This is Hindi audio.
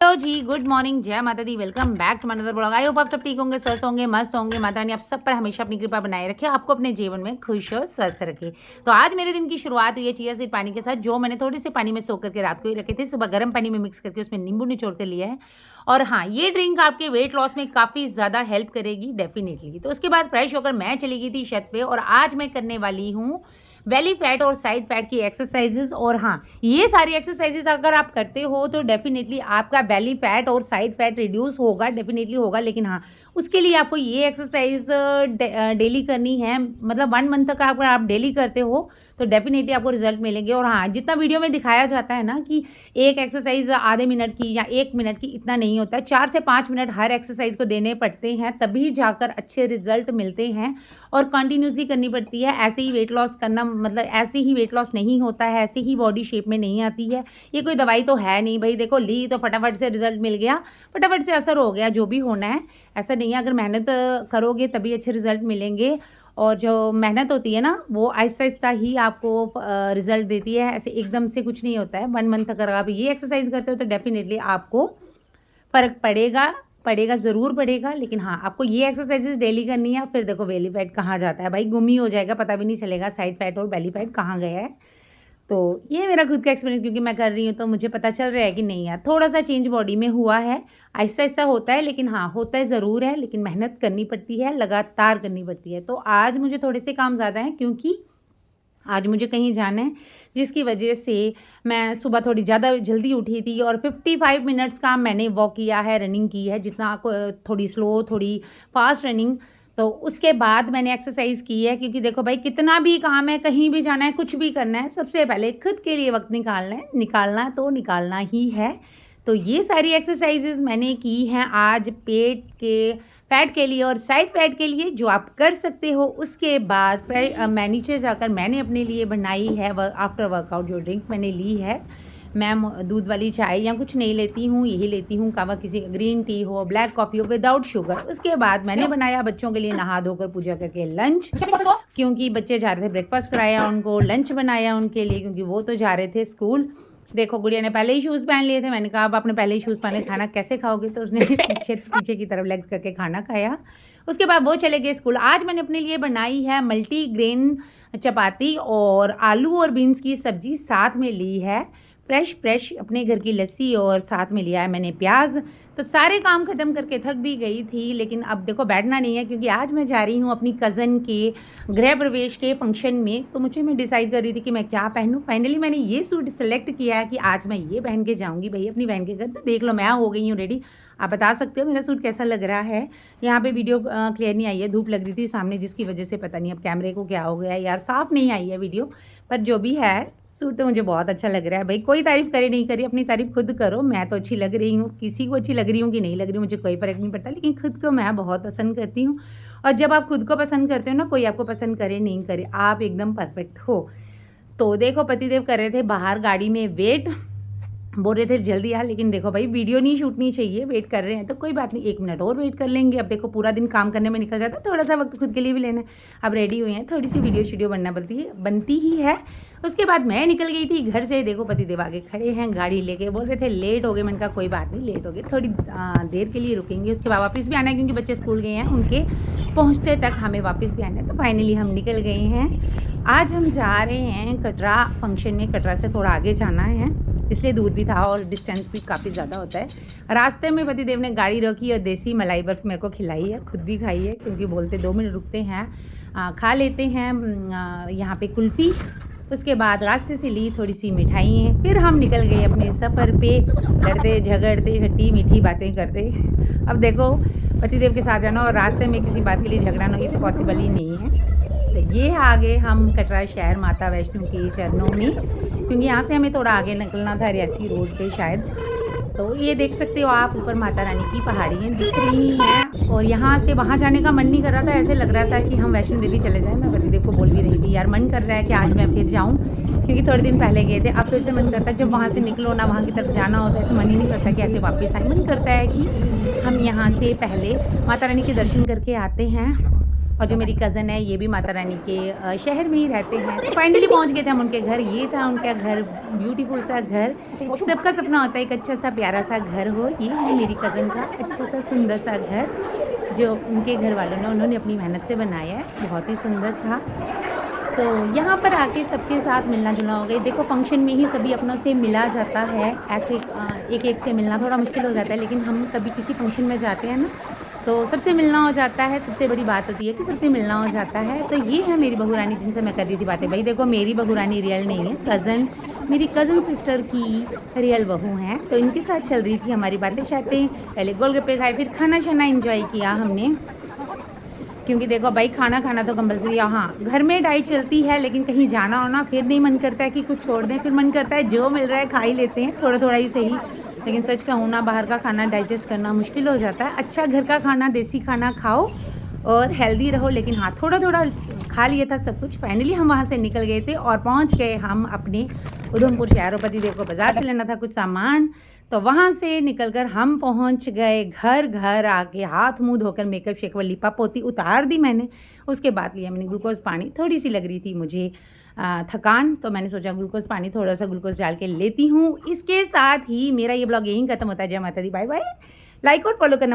हेलो जी, गुड मॉर्निंग, जय माता दी। Welcome back to another blog. I hope आप सब ठीक होंगे, स्वस्थ होंगे, मस्त होंगे। माता रानी आप सब पर हमेशा अपनी कृपा बनाए रखे, आपको अपने जीवन में खुश और स्वस्थ रखे। तो आज मेरे दिन की शुरुआत हुई है चिया सीड पानी के साथ, जो मैंने थोड़े से पानी में सोख करके रात को ही रखे थे। सुबह गर्म पानी में मिक्स करके उसमें नींबू निचोड़ कर लिया है। और हाँ, ये ड्रिंक आपके वेट लॉस में काफ़ी ज़्यादा हेल्प करेगी डेफिनेटली। तो उसके बाद फ्रेश होकर मैं चली गई थी छत पे, और आज मैं करने वाली हूँ बेली फैट और साइड फैट की एक्सरसाइजेज। और हाँ, ये सारी एक्सरसाइजेज अगर आप करते हो तो डेफिनेटली आपका बेली फैट और साइड फैट रिड्यूस होगा, डेफिनेटली होगा। लेकिन हाँ, उसके लिए आपको ये एक्सरसाइज डेली करनी है। मतलब 1 मंथ तक अगर आप डेली करते हो तो डेफिनेटली आपको रिजल्ट मिलेंगे। और हाँ, जितना वीडियो में दिखाया जाता है ना कि एक एक्सरसाइज आधे मिनट की या 1 मिनट की, इतना नहीं होता है। 4 से 5 मिनट हर एक्सरसाइज को देने पड़ते हैं, तभी जाकर अच्छे रिजल्ट मिलते हैं। और कंटिन्यूसली करनी पड़ती है। ऐसे ही वेट लॉस करना, मतलब ऐसे ही वेट लॉस नहीं होता है, ऐसे ही बॉडी शेप में नहीं आती है। ये कोई दवाई तो है नहीं भाई, देखो ली तो फटाफट से रिजल्ट मिल गया, फटाफट से असर हो गया, जो भी होना है ऐसा नहीं है। अगर मेहनत करोगे तभी अच्छे रिजल्ट मिलेंगे। और जो मेहनत होती है ना, वो आहिस्ता आहिस्ता ही आपको रिजल्ट देती है, ऐसे एकदम से कुछ नहीं होता है। 1 मंथ अगर आप ये एक्सरसाइज करते हो तो डेफिनेटली आपको फ़र्क पड़ेगा ज़रूर पड़ेगा। लेकिन हाँ, आपको ये एक्सरसाइजेज डेली करनी है। फिर देखो बेली फैट कहाँ जाता है भाई, गुम ही हो जाएगा, पता भी नहीं चलेगा साइड फैट और बेली फैट कहाँ गया है। तो ये मेरा खुद का एक्सपीरियंस, क्योंकि मैं कर रही हूँ तो मुझे पता चल रहा है कि नहीं यार, थोड़ा सा चेंज बॉडी में हुआ है। आहिस्ता आहिस्ता होता है, लेकिन हाँ, होता है ज़रूर है। लेकिन मेहनत करनी पड़ती है, लगातार करनी पड़ती है। तो आज मुझे थोड़े से काम ज़्यादा हैं, क्योंकि आज मुझे कहीं जाना है, जिसकी वजह से मैं सुबह थोड़ी ज़्यादा जल्दी उठी थी। और 55 मिनट्स का मैंने वॉक किया है, रनिंग की है, जितना थोड़ी स्लो थोड़ी फास्ट रनिंग। तो उसके बाद मैंने एक्सरसाइज की है, क्योंकि देखो भाई, कितना भी काम है, कहीं भी जाना है, कुछ भी करना है, सबसे पहले खुद के लिए वक्त निकालना तो निकालना ही है। तो ये सारी एक्सरसाइजेज मैंने की हैं आज पेट के फैट के लिए और साइड फैट के लिए, जो आप कर सकते हो। उसके बाद फिर मैं नीचे जाकर मैंने अपने लिए बनाई है आफ्टर वर्कआउट जो ड्रिंक मैंने ली है। मैं दूध वाली चाय या कुछ नहीं लेती हूँ, यही लेती हूँ कावा, किसी ग्रीन टी हो, ब्लैक कॉफ़ी हो, विदाउट शुगर। उसके बाद मैंने बनाया बच्चों के लिए नहा धोकर पूजा करके लंच, क्योंकि बच्चे जा रहे थे, ब्रेकफास्ट कराया उनको, लंच बनाया उनके लिए, क्योंकि वो तो जा रहे थे स्कूल। देखो गुड़िया ने पहले ही शूज़ पहन लिए थे। मैंने कहा अब आपने पहले ही शूज़ पहने, खाना कैसे खाओगे? तो उसने पीछे की तरफ लेग्स करके खाना खाया। उसके बाद वो चले गए स्कूल। आज मैंने अपने लिए बनाई है मल्टी ग्रेन चपाती और आलू और बीन्स की सब्जी साथ में ली है, फ्रेश अपने घर की लस्सी, और साथ में लिया है मैंने प्याज। तो सारे काम ख़त्म करके थक भी गई थी, लेकिन अब देखो बैठना नहीं है, क्योंकि आज मैं जा रही हूँ अपनी कज़न के गृह प्रवेश के फंक्शन में। तो मैं डिसाइड कर रही थी कि मैं क्या पहनूँ। फाइनली मैंने ये सूट सेलेक्ट किया है कि आज मैं ये पहन के जाऊँगी भाई अपनी बहन के घर। तो देख लो, मैं हो गई हूँ रेडी। आप बता सकते हो मेरा सूट कैसा लग रहा है। यहाँ पे वीडियो क्लियर नहीं आई है, धूप लग रही थी सामने, जिसकी वजह से पता नहीं अब कैमरे को क्या हो गया है यार, साफ़ नहीं आई है वीडियो। पर जो भी है, सूट तो मुझे बहुत अच्छा लग रहा है भाई। कोई तारीफ़ करे नहीं करे, अपनी तारीफ़ खुद करो। मैं तो अच्छी लग रही हूँ, किसी को अच्छी लग रही हूँ कि नहीं लग रही हूँ मुझे कोई फ़र्क नहीं पड़ता, लेकिन खुद को मैं बहुत पसंद करती हूँ। और जब आप खुद को पसंद करते हो ना, कोई आपको पसंद करे नहीं करे, आप एकदम परफेक्ट हो। तो देखो पतिदेव कर रहे थे बाहर गाड़ी में वेट, बोल रहे थे जल्दी आ, लेकिन देखो भाई वीडियो नहीं शूटनी चाहिए, वेट कर रहे हैं तो कोई बात नहीं, 1 मिनट और वेट कर लेंगे। अब देखो पूरा दिन काम करने में निकल जाता है, थोड़ा सा वक्त खुद के लिए भी लेना है। अब रेडी हुए हैं, थोड़ी सी वीडियो बनती ही है। उसके बाद मैं निकल गई थी घर से। देखो पतिदेव आगे खड़े हैं गाड़ी लेके, बोल रहे थे लेट हो गए। मैंने कहा कोई बात नहीं, लेट हो गए, थोड़ी देर के लिए रुकेंगे, उसके बाद वापस भी आना है, क्योंकि बच्चे स्कूल गए हैं, उनके पहुँचते तक हमें वापस भी आना है। तो फाइनली हम निकल गए हैं। आज हम जा रहे हैं कटरा फंक्शन में। कटरा से थोड़ा आगे जाना है, इसलिए दूर भी था और डिस्टेंस भी काफ़ी ज़्यादा होता है। रास्ते में पतिदेव ने गाड़ी रोकी और देसी मलाई बर्फ़ मेरे को खिलाई है, खुद भी खाई है, क्योंकि बोलते 2 मिनट रुकते हैं, खा लेते हैं यहाँ पे कुल्फ़ी। उसके बाद रास्ते से ली थोड़ी सी मिठाइयाँ, फिर हम निकल गए अपने सफ़र पे, लड़ते झगड़ते खट्टी मीठी बातें करते। अब देखो पतिदेव के साथ जाना और रास्ते में किसी बात के लिए झगड़ा ना हो, ये तो पॉसिबल ही नहीं है। तो ये आगे हम कटरा शहर माता वैष्णो के चरणों में, क्योंकि यहाँ से हमें थोड़ा आगे निकलना था रियासी रोड पे शायद। तो ये देख सकते हो आप, ऊपर माता रानी की पहाड़ियाँ दिख रही हैं। और यहाँ से वहाँ जाने का मन नहीं कर रहा था, ऐसे लग रहा था कि हम वैष्णो देवी चले जाएं। मैं पतिदेव को बोल भी रही थी यार, मन कर रहा है कि आज मैं फिर जाऊँ, क्योंकि थोड़े दिन पहले गए थे। अब फिर से मन करता है, जब वहाँ से निकलो ना, वहाँ की तरफ जाना होता है, ऐसे मन ही नहीं करता कि ऐसे वापस आए। मन करता है कि हम यहाँ से पहले माता रानी के दर्शन करके आते हैं, और जो मेरी कज़न है ये भी माता रानी के शहर में ही रहते हैं। तो फाइनली पहुंच गए थे हम उनके घर। ये था उनका घर, ब्यूटीफुल सा घर। सबका सपना होता है एक अच्छा सा प्यारा सा घर हो। ये है मेरी कज़न का अच्छा सा सुंदर सा घर जो उनके घर वालों ने उन्होंने अपनी मेहनत से बनाया है। बहुत ही सुंदर था। तो यहाँ पर आके सबके साथ मिलना जुलना हो गया। देखो फंक्शन में ही सभी अपनों से मिला जाता है। ऐसे एक एक से मिलना थोड़ा मुश्किल हो जाता है, लेकिन हम कभी किसी फंक्शन में जाते हैं ना तो सबसे मिलना हो जाता है। सबसे बड़ी बात होती है कि सबसे मिलना हो जाता है। तो ये है मेरी बहू रानी जिनसे मैं कर रही थी बातें। भाई देखो मेरी बहू रानी रियल नहीं है, कज़न, मेरी कज़न सिस्टर की रियल बहू हैं। तो इनके साथ चल रही थी हमारी बातें शातें। पहले गोलगप्पे खाए, फिर खाना शाना इंजॉय किया हमने, क्योंकि देखो भाई खाना खाना तो कंपलसरी है। हाँ घर में डाइट चलती है, लेकिन कहीं जाना हो ना फिर नहीं मन करता है कि कुछ छोड़ दें, फिर मन करता है जो मिल रहा है खा ही लेते हैं, थोड़ा थोड़ा ही सही। लेकिन सच कहूँ ना बाहर का खाना डाइजेस्ट करना मुश्किल हो जाता है। अच्छा घर का खाना, देसी खाना खाओ और हेल्दी रहो। लेकिन हाँ थोड़ा थोड़ा खा लिया था सब कुछ। फाइनली हम वहाँ से निकल गए थे और पहुँच गए हम अपने उधमपुर शहर। पति देव को बाज़ार से लेना था कुछ सामान, तो वहाँ से निकलकर हम पहुँच गए घर। घर आके हाथ मुंह धोकर मेकअप शेकअप लिपा पोती उतार दी मैंने। उसके बाद लिया मैंने ग्लूकोज़ पानी। थोड़ी सी लग रही थी मुझे थकान, तो मैंने सोचा ग्लूकोज़ पानी थोड़ा सा ग्लूकोज़ डाल के लेती हूँ। इसके साथ ही मेरा ये ब्लॉग यहीं ख़त्म होता है। जय माता दी, बाय बाय। लाइक और फॉलो करना